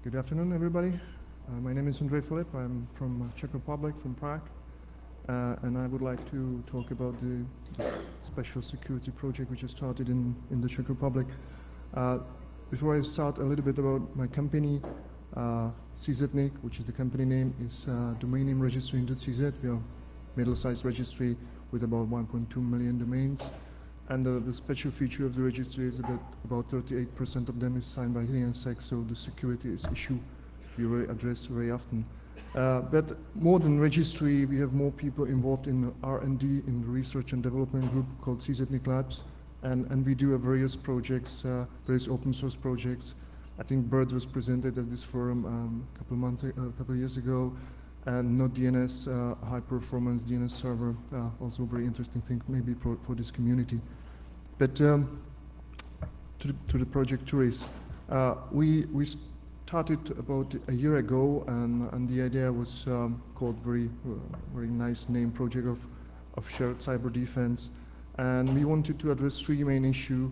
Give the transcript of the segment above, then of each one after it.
Good afternoon, everybody. My name is Andrej Filip. I'm from Czech Republic, from Prague, and I would like to talk about the special security project which is started in the Czech Republic. Before I start, a little bit about my company. CZNIC, which is the company name, is domain name registry in .cz. We are middle-sized registry with about 1.2 million domains. And the special feature of the registry is that about 38% of them is signed by NANOG, so the security is issue we really address very often. But more than registry, we have more people involved in R&D, in the research and development group called CZNIC Labs, and we do various projects, various open source projects. I think BERT was presented at this forum a couple of years ago, and NodeDNS, high-performance DNS server, also a very interesting thing maybe for this community. But to the project Turris, we started about a year ago, and the idea was called very nice name, project of shared cyber defense, and we wanted to address three main issues.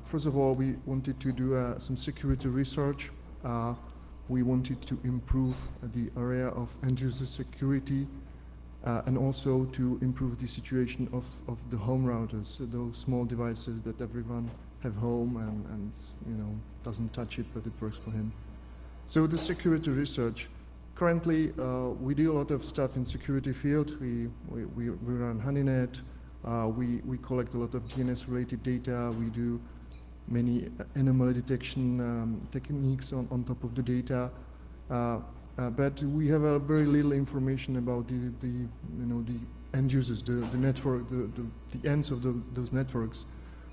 First of all, we wanted to do some security research. We wanted to improve the area of end-user security and also to improve the situation of the home routers, so those small devices that everyone have home and doesn't touch it, but it works for him. So the security research. Currently, we do a lot of stuff in security field. We run HoneyNet. We collect a lot of DNS-related data. We do many anomaly detection techniques on top of the data, but we have very little information about the end users, the network, the ends of those networks.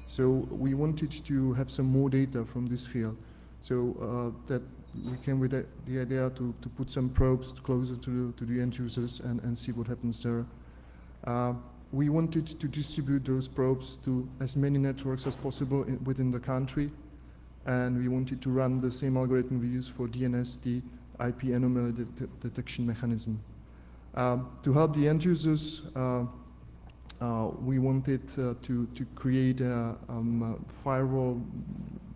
So we wanted to have some more data from this field, so that we came with the idea to put some probes closer to the end users and see what happens there. We wanted to distribute those probes to as many networks as possible within the country, and we wanted to run the same algorithm we use for DNS, the IP anomaly detection mechanism. To help the end users, we wanted to create a firewall,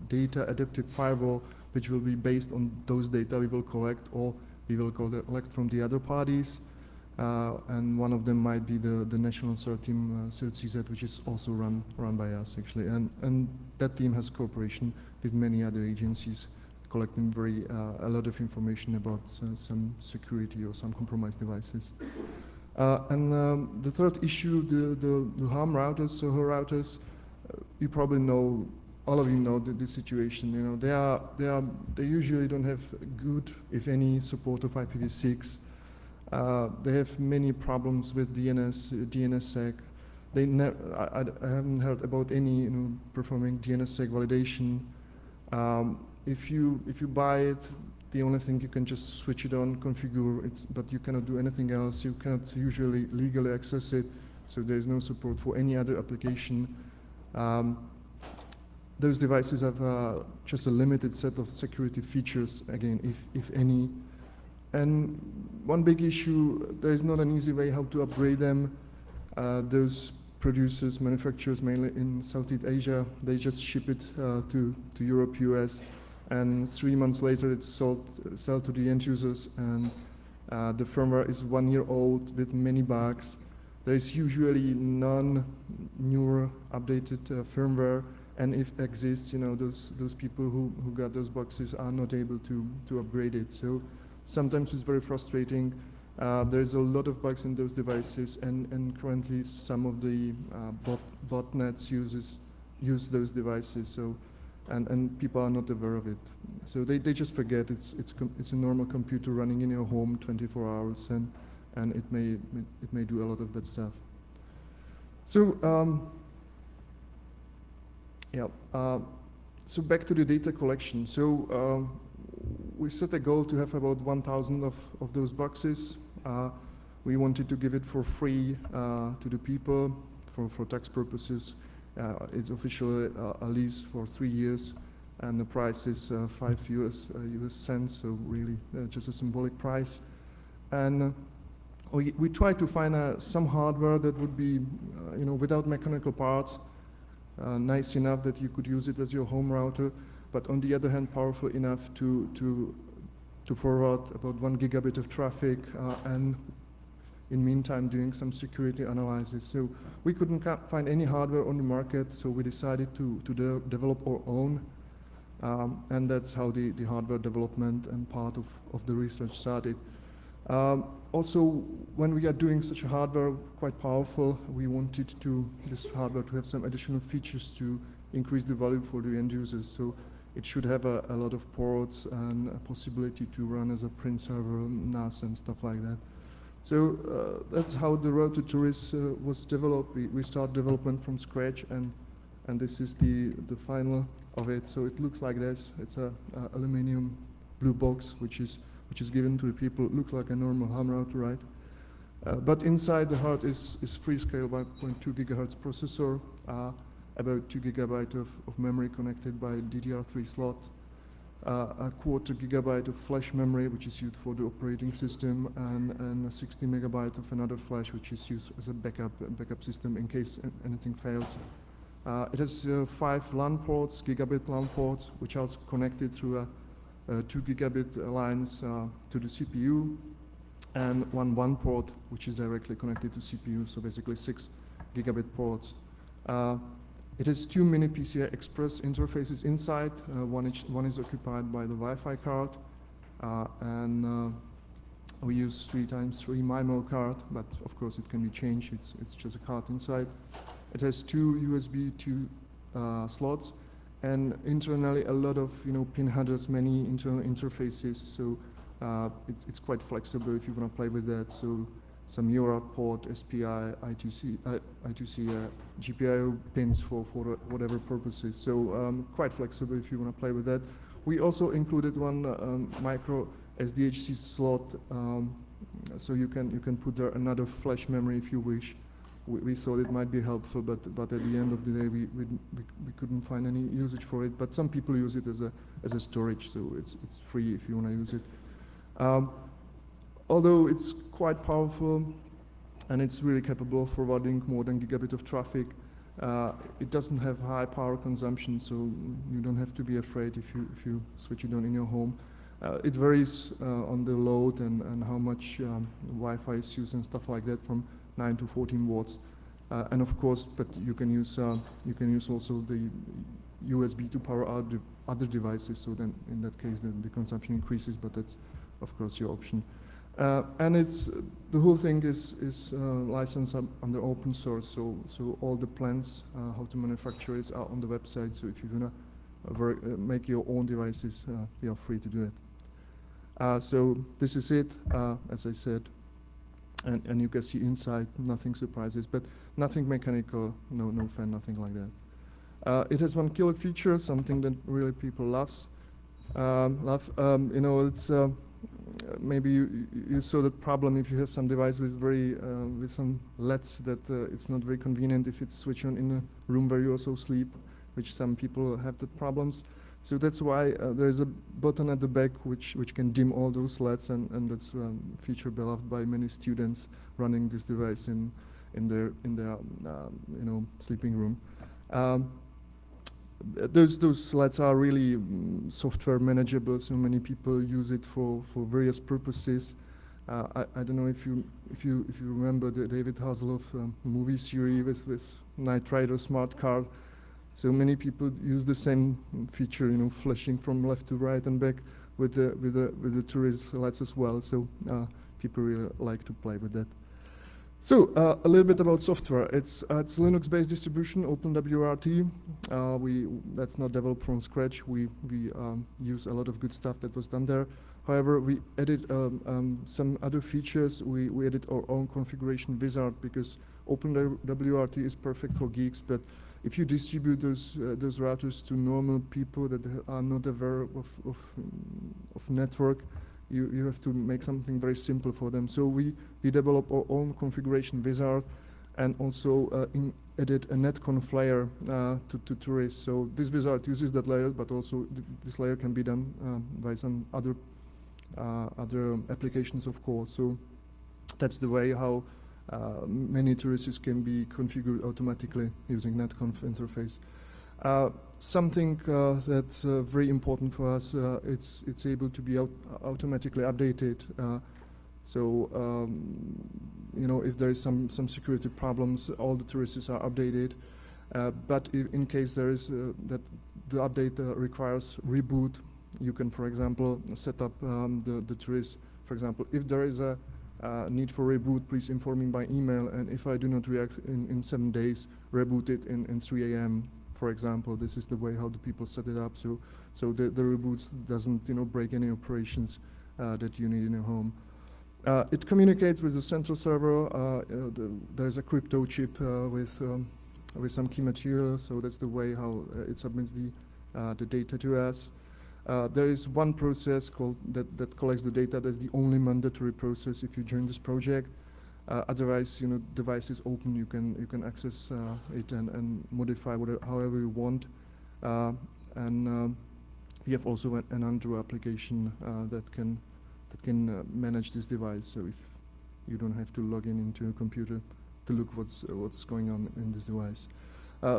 data adaptive firewall, which will be based on those data we will collect, or we will collect from the other parties. And one of them might be the national CERT team, CERT-CZ, which is also run by us, actually. And that team has cooperation with many other agencies, collecting a lot of information about some security or some compromised devices. And the third issue, the home routers, Soho routers, you probably know, all of you know the situation. They usually don't have good, if any, support of IPv6. They have many problems with DNSSEC. I haven't heard about any performing DNSSEC validation. If you buy it, the only thing you can just switch it on, configure it, but you cannot do anything else. You cannot usually legally access it, so there is no support for any other application. Those devices have just a limited set of security features, again, if any. And one big issue, there is not an easy way how to upgrade them. Those producers, manufacturers, mainly in Southeast Asia, they just ship it to Europe, US, and 3 months later it's sold to the end users, and the firmware is 1 year old with many bugs. There is usually non-newer updated firmware, and if exists, those people who got those boxes are not able to upgrade it. So sometimes it's very frustrating. There's a lot of bugs in those devices, and currently some of the botnets use those devices. So, and people are not aware of it. So they just forget it's a normal computer running in your home 24 hours, and it may do a lot of bad stuff. So so back to the data collection. So we set a goal to have about 1,000 of those boxes. We wanted to give it for free to the people for tax purposes. It's officially a lease for 3 years, and the price is 5 US cents, so really just a symbolic price. And we tried to find some hardware that would be, without mechanical parts, nice enough that you could use it as your home router, but on the other hand, powerful enough to to forward about 1 gigabit of traffic, and in meantime doing some security analysis. So we couldn't find any hardware on the market, so we decided to develop our own, and that's how the hardware development and part of the research started. Also, when we are doing such a hardware, quite powerful, we wanted this hardware to have some additional features to increase the value for the end users. So it should have a lot of ports and a possibility to run as a print server, NAS and stuff like that. So that's how the road to Turris was developed. We start development from scratch, and this is the final of it. So it looks like this. It's a aluminum blue box, which is given to the people. It looks like a normal ham router, right? But inside the heart is Freescale 1.2 gigahertz processor, about 2 gigabyte of memory connected by DDR3 slot, a quarter gigabyte of flash memory, which is used for the operating system, and a 60 megabyte of another flash, which is used as a backup system in case anything fails. It has 5 LAN ports, gigabit LAN ports, which are connected through 2 gigabit lines to the CPU, and one WAN port, which is directly connected to CPU, so basically 6 gigabit ports. It has 2 mini PCI Express interfaces inside. One is occupied by the Wi-Fi card, and we use 3x3 MIMO card, but of course it can be changed. It's just a card inside. It has 2 USB 2 slots, and internally a lot of pin headers, many internal interfaces. So it's quite flexible if you want to play with that. So some UART port, SPI, I2C, GPIO pins for whatever purposes. So quite flexible if you want to play with that. We also included one micro SDHC slot, so you can put there another flash memory if you wish. We thought it might be helpful, but at the end of the day, we couldn't find any usage for it. But some people use it as a storage, so it's free if you want to use it. Although it's quite powerful and it's really capable of forwarding more than gigabit of traffic, it doesn't have high power consumption, so you don't have to be afraid if you switch it on in your home. It varies on the load and how much Wi-Fi is used and stuff like that, from 9 to 14 watts, and of course, but you can use also the USB to power other devices. So then, in that case, the consumption increases, but that's of course your option. And the whole thing is licensed under open source. So all the plans, how to manufacture it, are on the website. So if you wanna make your own devices, you are free to do it. So this is it, as I said. And you can see inside, nothing surprises, but nothing mechanical, no fan, nothing like that. It has one killer feature, something that really people love. It's maybe you saw that problem if you have some device with with some LEDs that it's not very convenient if it's switched on in a room where you also sleep, which some people have that problems. So that's why there is a button at the back which can dim all those LEDs, and that's a feature beloved by many students running this device in their sleeping room. Those LEDs are really software manageable, so many people use it for various purposes. I don't know if you remember the David Hasselhoff movie series with Knight Rider smart car. So many people use the same feature, flashing from left to right and back with the Turris lights as well. So people really like to play with that. So a little bit about software. It's Linux-based distribution, OpenWRT. That's not developed from scratch. We use a lot of good stuff that was done there. However, we added some other features. We added our own configuration wizard, because OpenWRT is perfect for geeks, but if you distribute those routers to normal people that are not aware of network, you have to make something very simple for them. So we developed our own configuration wizard, and also added a netconf layer to Turris. So this wizard uses that layer, but also this layer can be done by some other applications, of course. So that's the way how many Turrises can be configured automatically using netconf interface. Something that's very important for us, it's able to be automatically updated. So if there is some security problems, all the Turris are updated. But in case there is that the update requires reboot, you can, for example, set up the Turris. For example, if there is a need for reboot, please inform me by email. And if I do not react in 7 days, reboot it in 3 a.m. For example, this is the way how the people set it up. So the reboots doesn't break any operations that you need in your home. It communicates with the central server. There's a crypto chip with some key material. So that's the way how it submits the data to us. There is one process that collects the data. That's the only mandatory process if you join this project. Otherwise, device is open. You can access it and modify however you want. And we have also an Android application that can manage this device. So if you don't have to log into a computer to look what's going on in this device.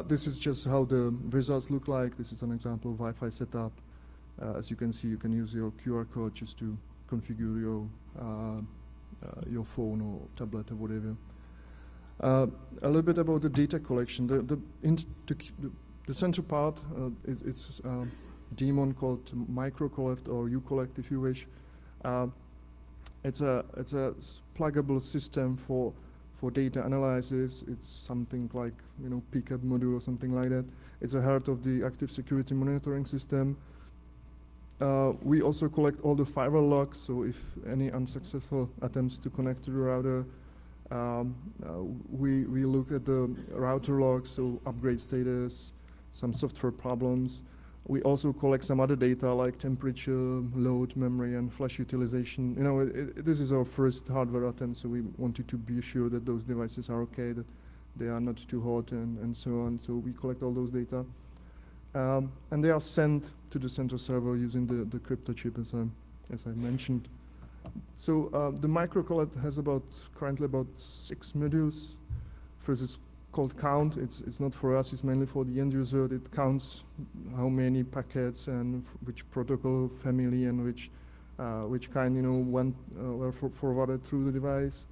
This is just how the results look like. This is an example of Wi-Fi setup. As you can see, you can use your QR code just to configure your phone or tablet or whatever. A little bit about the data collection. The central part it's a daemon called microcollect or ucollect if you wish. It's a pluggable system for data analysis. It's something like pickup module or something like that. It's the heart of the active security monitoring system. We also collect all the firewall logs, so if any unsuccessful attempts to connect to the router, we look at the router logs, so upgrade status, some software problems. We also collect some other data like temperature, load, memory, and flash utilization. This is our first hardware attempt, so we wanted to be sure that those devices are okay, that they are not too hot, and so on. So we collect all those data. And they are sent to the central server using the crypto chip, as I mentioned. So the microcollect has currently about 6 modules. First is called count. It's not for us. It's mainly for the end user. It counts how many packets and which protocol family and which kind were forwarded through the device.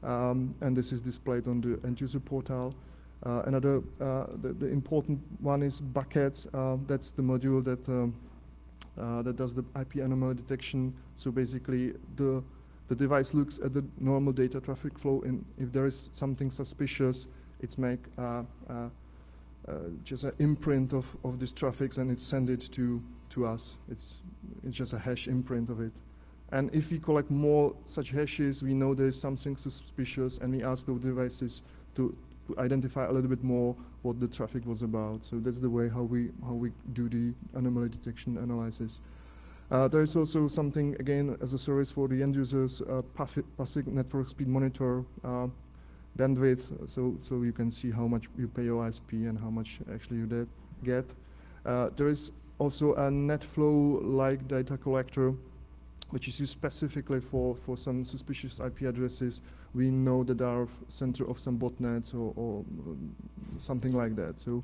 And this is displayed on the end user portal. Another the important one is buckets. That's the module that does the IP anomaly detection. So basically, the device looks at the normal data traffic flow, and if there is something suspicious, it's make just an imprint of this traffic, and it's send it to us. It's just a hash imprint of it. And if we collect more such hashes, we know there is something suspicious, and we ask the devices to identify a little bit more what the traffic was about. So that's the way how we do the anomaly detection analysis. There is also something, again, as a service for the end users, passive network speed monitor, bandwidth, so you can see how much you pay your ISP and how much actually you get. There is also a NetFlow-like data collector, which is used specifically for some suspicious IP addresses. We know that they are center of some botnets or something like that. So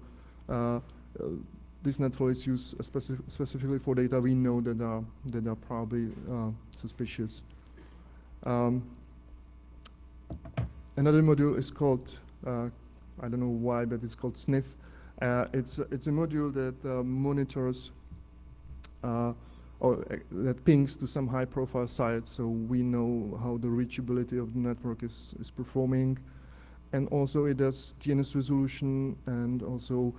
this NetFlow is used specifically for data we know that are probably suspicious. Another module is called, I don't know why, but it's called Sniff. It's a module that monitors or that pings to some high-profile sites, so we know how the reachability of the network is performing. And also it does DNS resolution and also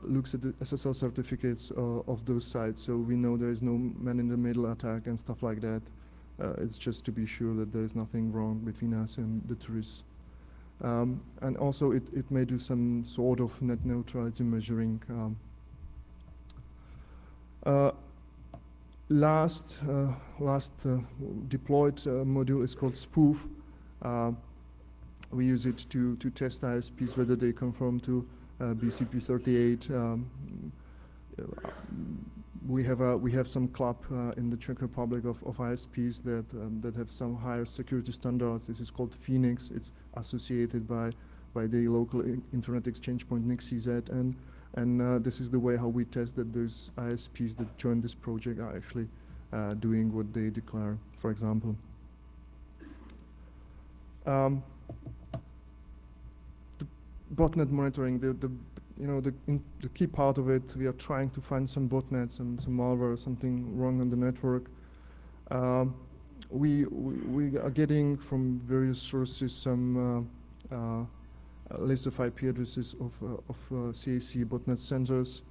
looks at the SSL certificates of those sites, so we know there is no man-in-the-middle attack and stuff like that. It's just to be sure that there is nothing wrong between us and the Turris. And also it may do some sort of net neutrality measuring. Last deployed module is called Spoof. We use it to test ISPs whether they conform to BCP38. We have some club in the Czech Republic of ISPs that have some higher security standards. This is called Phoenix. It's associated by the local internet exchange point NICCZ, and And this is the way how we test that those ISPs that join this project are actually doing what they declare, for example. The botnet monitoring, the key part of it, we are trying to find some botnets, some malware, something wrong on the network. We are getting from various sources some list of IP addresses of CAC botnet centers.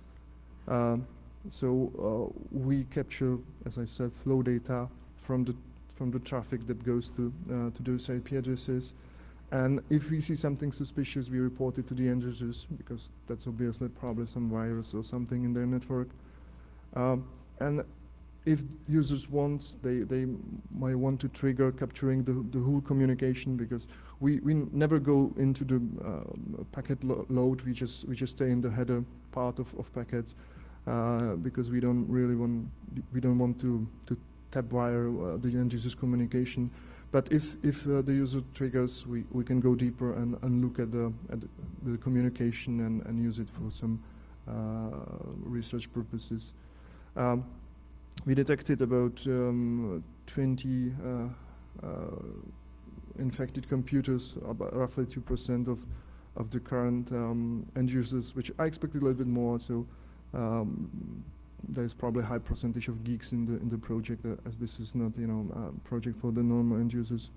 So we capture, as I said, flow data from the traffic that goes to those IP addresses. And if we see something suspicious, we report it to the end users, because that's obviously probably some virus or something in their network. And if users want, they might want to trigger capturing the whole communication, because we never go into the packet load. We just stay in the header part of packets, because we don't want to tap wire the end user's communication. But if the user triggers, we can go deeper and look at the communication and use it for some research purposes. We detected about 20 infected computers, about roughly 2% of the current end users, which I expected a little bit more. So there's probably a high percentage of geeks in the project, as this is not a project for the normal end users.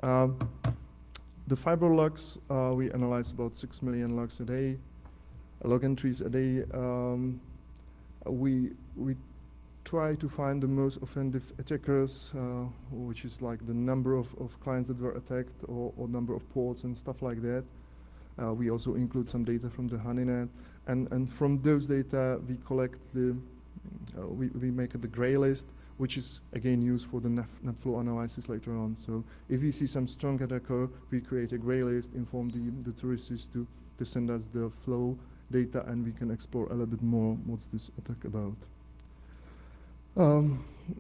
The fiber logs, we analyze about 6 million logs a day, log entries a day. We try to find the most offensive attackers, which is like the number of clients that were attacked, or number of ports and stuff like that. We also include some data from the honeynet, and from those data we collect we make the gray list, which is again used for the net flow analysis later on. So if we see some strong attacker, we create a gray list, inform the Turris to send us the flow data, and we can explore a little bit more what's this attack about.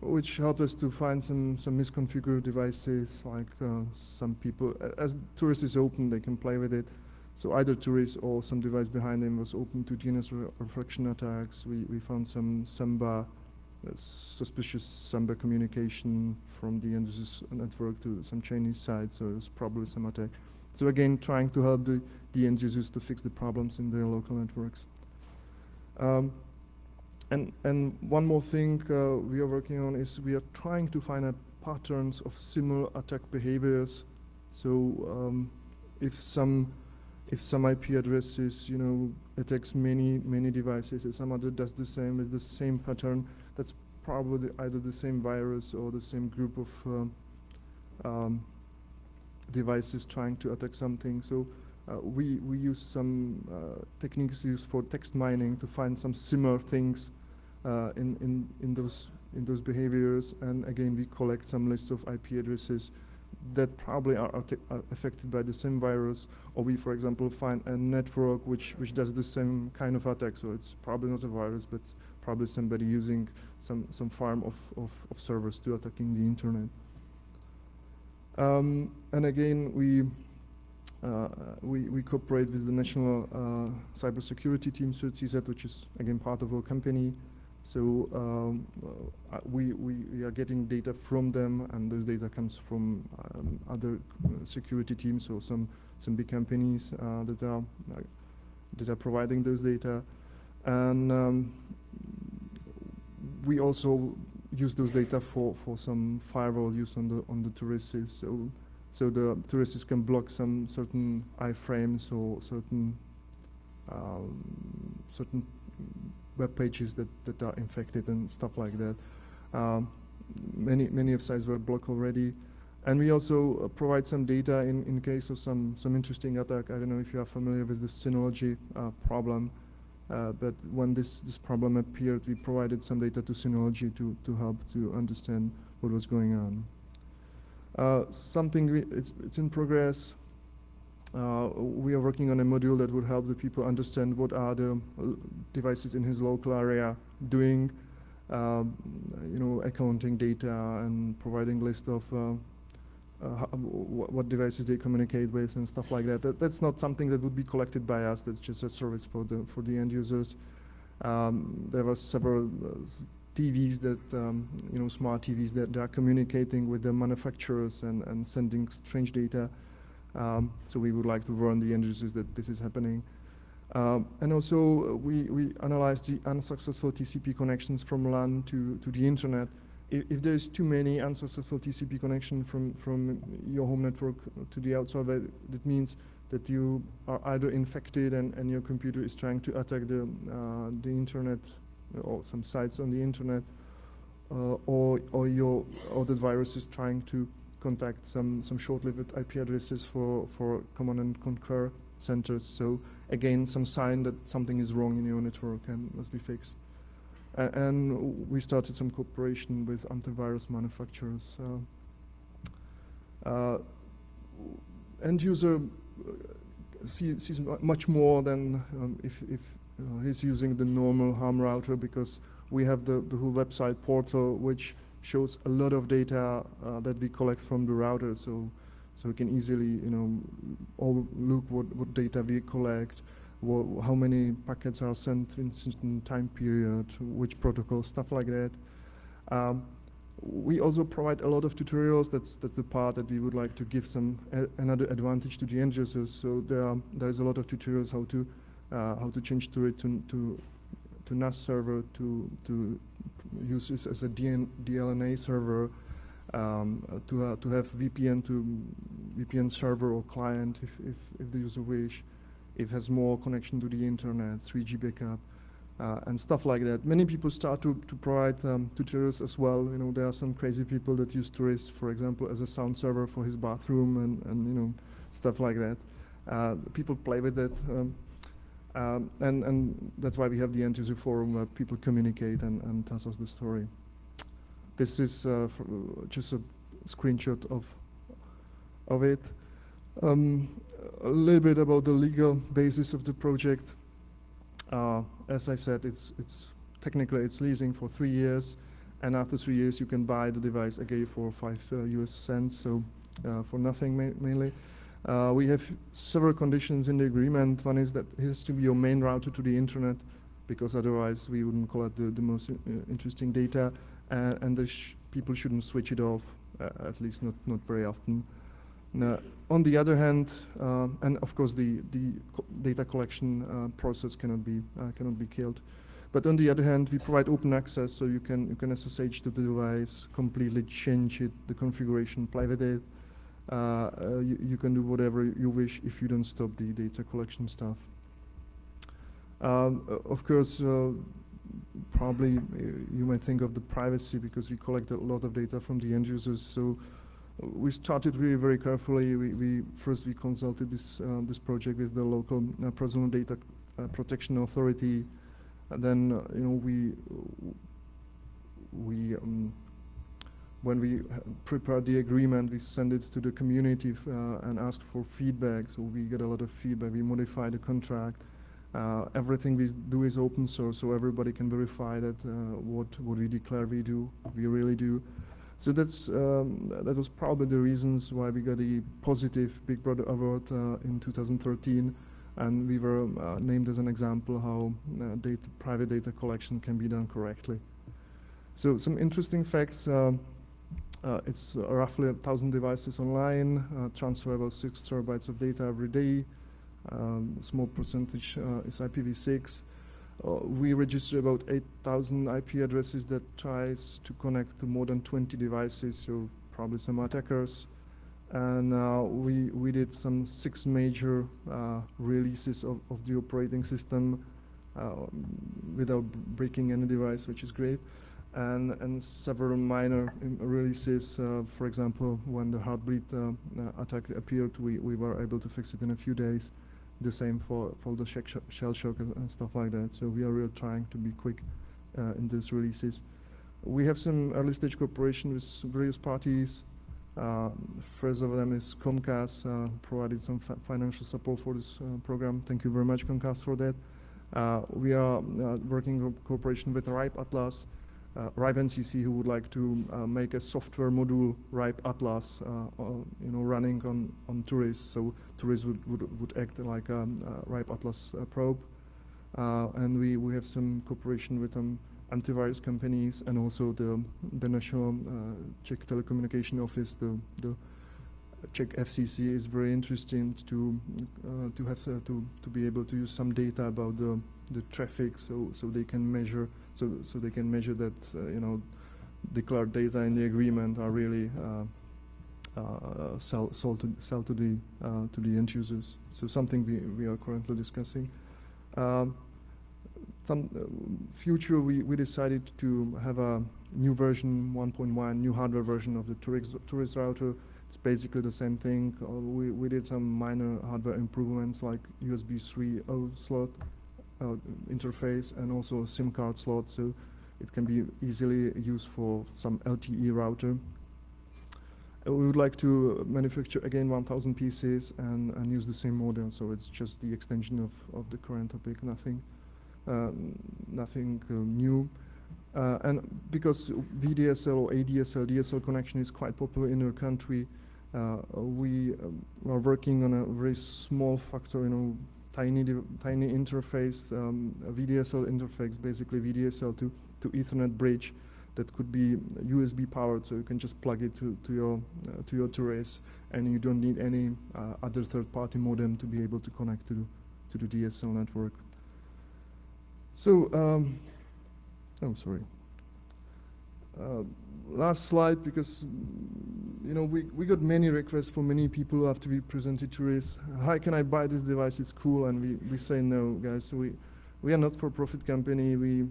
Which helped us to find some misconfigured devices, like some people, as Turris is open, they can play with it. So either Turris or some device behind them was open to DNS reflection attacks. We found some Samba, suspicious Samba communication from the end user's network to some Chinese side, so it was probably some attack. So again, trying to help the end users to fix the problems in their local networks. And one more thing we are working on is we are trying to find patterns of similar attack behaviors. So if some IP addresses, attacks many devices, and some other does the same with the same pattern, that's probably either the same virus or the same group of devices trying to attack something. So we use some techniques used for text mining to find some similar things in those behaviors, and again we collect some lists of IP addresses that probably are affected by the same virus, or we, for example, find a network which does the same kind of attack. So it's probably not a virus, but probably somebody using some farm of servers to attacking the internet. And again, we cooperate with the National Cybersecurity Team, CZ, which is again part of our company. So we are getting data from them, and those data comes from other security teams, or some big companies that are providing those data, and we also use those data for some firewall use on the Turris. So the Turris can block some certain iframes or certain web pages that are infected and stuff like that. Many of sites were blocked already, and we also provide some data in case of some interesting attack. I don't know if you are familiar with the Synology problem, but when this problem appeared, we provided some data to Synology to help to understand what was going on. It's in progress. We are working on a module that would help the people understand what are the devices in his local area doing, accounting data and providing list of what devices they communicate with and stuff like that. That's not something that would be collected by us. That's just a service for the end users. There were several TVs that, smart TVs that are communicating with the manufacturers and sending strange data. So we would like to warn the end users that this is happening. And also, we analyzed the unsuccessful TCP connections from LAN to the internet. If there's too many unsuccessful TCP connection from your home network to the outside, that means that you are either infected and your computer is trying to attack the internet or some sites on the internet, or the virus is trying to contact some short-lived IP addresses for command and conquer centers. So again, some sign that something is wrong in your network and must be fixed. And we started some cooperation with antivirus manufacturers. End user sees much more than if he's using the normal ham router, because we have the whole website portal which shows a lot of data that we collect from the router. So we can easily, look what data we collect, how many packets are sent in certain time period, which protocol, stuff like that. We also provide a lot of tutorials. That's the part that we would like to give some another advantage to the end users. So there's a lot of tutorials how to change Turris to NAS server, to use this as a DLNA server, to have VPN server or client if the user wish. It has more connection to the internet, 3G backup, and stuff like that. Many people start to provide tutorials as well. There are some crazy people that use Turris, for example, as a sound server for his bathroom and stuff like that. People play with it, and that's why we have the end user forum where people communicate and tell us the story. This is just a screenshot of it. A little bit about the legal basis of the project. As I said, it's technically it's leasing for 3 years, and after 3 years you can buy the device again for 5 US cents, so for nothing mainly. We have several conditions in the agreement. One is that it has to be your main router to the internet, because otherwise we wouldn't collect the most interesting data, and people shouldn't switch it off, at least not very often. On the other hand, and of course the data collection process cannot be killed. But on the other hand, we provide open access, so you can SSH to the device, completely change it, the configuration, play with it. You can do whatever you wish if you don't stop the data collection stuff. Of course, probably you might think of the privacy, because we collect a lot of data from the end users. So we started really very carefully. We first consulted this project with the local personal data protection authority. And then when we prepared the agreement, we sent it to the community and asked for feedback. So we get a lot of feedback. We modify the contract. Everything we do is open source, so everybody can verify that what we declare we really do. So that was probably the reasons why we got a positive Big Brother award in 2013, and we were named as an example how private data collection can be done correctly. So some interesting facts. It's roughly 1,000 devices online, transfer about 6 terabytes of data every day. Small percentage is IPv6. We register about 8,000 IP addresses that tries to connect to more than 20 devices, so probably some attackers. And we did some 6 major releases of the operating system without breaking any device, which is great. And several minor releases. For example, when the Heartbleed attack appeared, we were able to fix it in a few days. The same for the shell shock and stuff like that. So we are really trying to be quick in those releases. We have some early stage cooperation with various parties. First of them is Comcast, who provided some financial support for this program. Thank you very much, Comcast, for that. We are working in cooperation with RIPE Atlas, RIPE NCC who would like to make a software module RIPE Atlas, running on Turris. So Turris would act like a RIPE Atlas probe, and we have some cooperation with antivirus companies and also the National Czech Telecommunication Office, the Czech FCC is very interesting to be able to use some data about the traffic, so they can measure that declared data in the agreement are really sold to the end users. So something we are currently discussing. Future we decided to have a new version 1.1, new hardware version of the Turris router. It's basically the same thing. We did some minor hardware improvements like USB 3.0 slot interface and also a SIM card slot, so it can be easily used for some LTE router. We would like to manufacture again 1,000 pieces and use the same model, so it's just the extension of the current topic, nothing new. And because VDSL or ADSL, DSL connection is quite popular in our country, we are working on a very small factor, tiny interface, a VDSL interface, basically VDSL to Ethernet bridge that could be USB powered, so you can just plug it to your Turris, and you don't need any other third-party modem to be able to connect to the DSL network. So, sorry. Last slide, because we got many requests from many people after we presented Turris. How can I buy this device? It's cool, and we say no, guys. So we are not for-profit company. We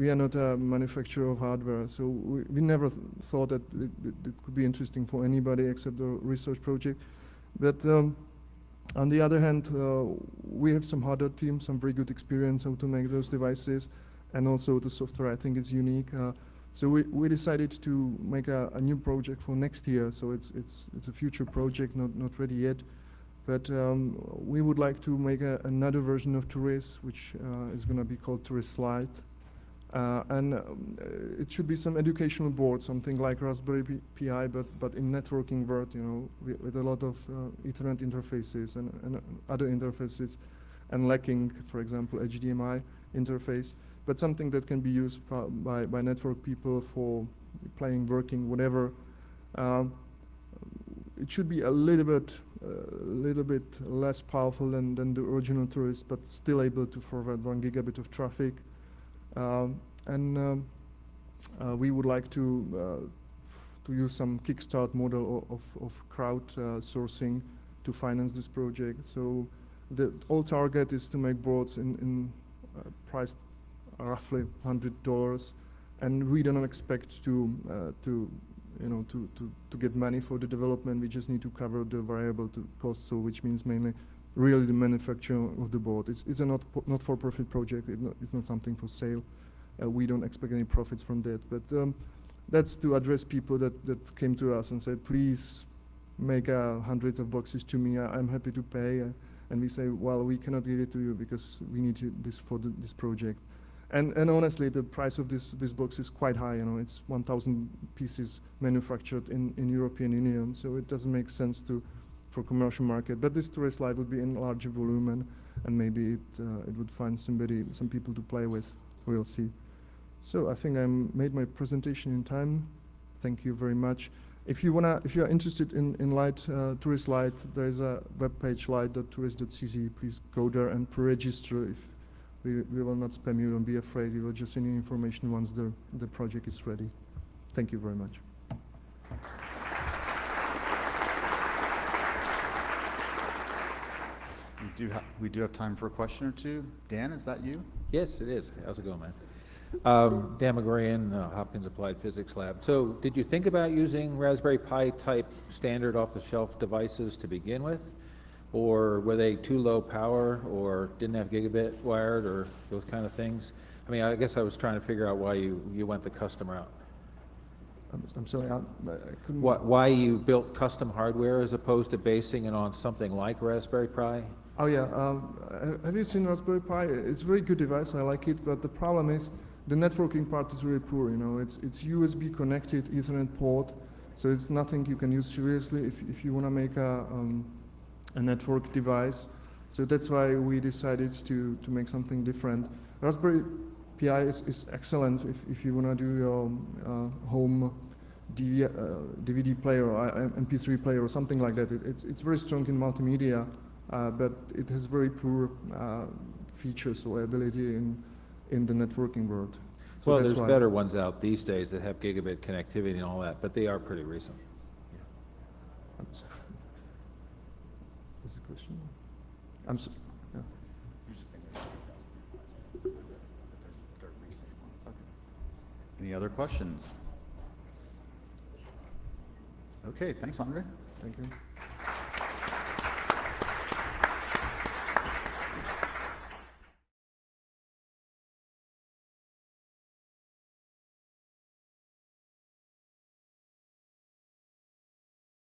are not a manufacturer of hardware. So we never thought that it could be interesting for anybody except the research project. But on the other hand, we have some hardware team, some very good experience how to make those devices, and also the software I think is unique. So we decided to make a new project for next year. So it's a future project, not ready yet, but we would like to make another version of Turris, which is going to be called Turris Lite, and it should be some educational board, something like Raspberry Pi, but in networking world, with a lot of Ethernet interfaces and other interfaces, and lacking, for example, HDMI interface. But something that can be used by network people for playing, working, whatever. It should be a little bit less powerful than the original Turris, but still able to forward 1 gigabit of traffic. We would like to use some Kickstart model of crowd sourcing to finance this project. So the whole target is to make boards in priced roughly $100, and we don't expect to get money for the development. We just need to cover the variable costs, so which means mainly really the manufacture of the board. It's a not-for-profit project. It's not something for sale. We don't expect any profits from that. But that's to address people that came to us and said, please make hundreds of boxes to me. I'm happy to pay. And we say, well, we cannot give it to you because we need this for this project. And honestly, the price of this box is quite high. It's 1,000 pieces manufactured in European Union, so it doesn't make sense for commercial market. But this Turris Lite would be in larger volume, and maybe it would find some people to play with. We'll see. So I think I made my presentation in time. Thank you very much. If you are interested in Turris Lite, there is a webpage lite.turris.cz. Please go there and pre-register. If we will not spam you, don't be afraid. We will just send you information once the project is ready. Thank you very much. We do have time for a question or two. Dan, is that you? Yes, it is. How's it going, man? Dan McGrayan, Hopkins Applied Physics Lab. So did you think about using Raspberry Pi type standard off-the-shelf devices to begin with? Or were they too low power or didn't have gigabit wired or those kind of things? I mean, I guess I was trying to figure out why you went the custom route. I'm sorry, I couldn't... Why you built custom hardware as opposed to basing it on something like Raspberry Pi? Oh yeah, have you seen Raspberry Pi? It's a very good device, I like it, but the problem is the networking part is very poor, you know, it's USB connected Ethernet port, so it's nothing you can use seriously if you want to make a network device. So that's why we decided to make something different. Raspberry Pi is excellent if you want to do your home DVD player or MP3 player or something like that. It's very strong in multimedia, but it has very poor features or ability in the networking world. So Well, that's there's why. better ones out these days that have gigabit connectivity and all that, but they are pretty recent. I'm sorry. What's the question? I'm sorry. Yeah. Any other questions? Okay, thanks, Andre. Thank you.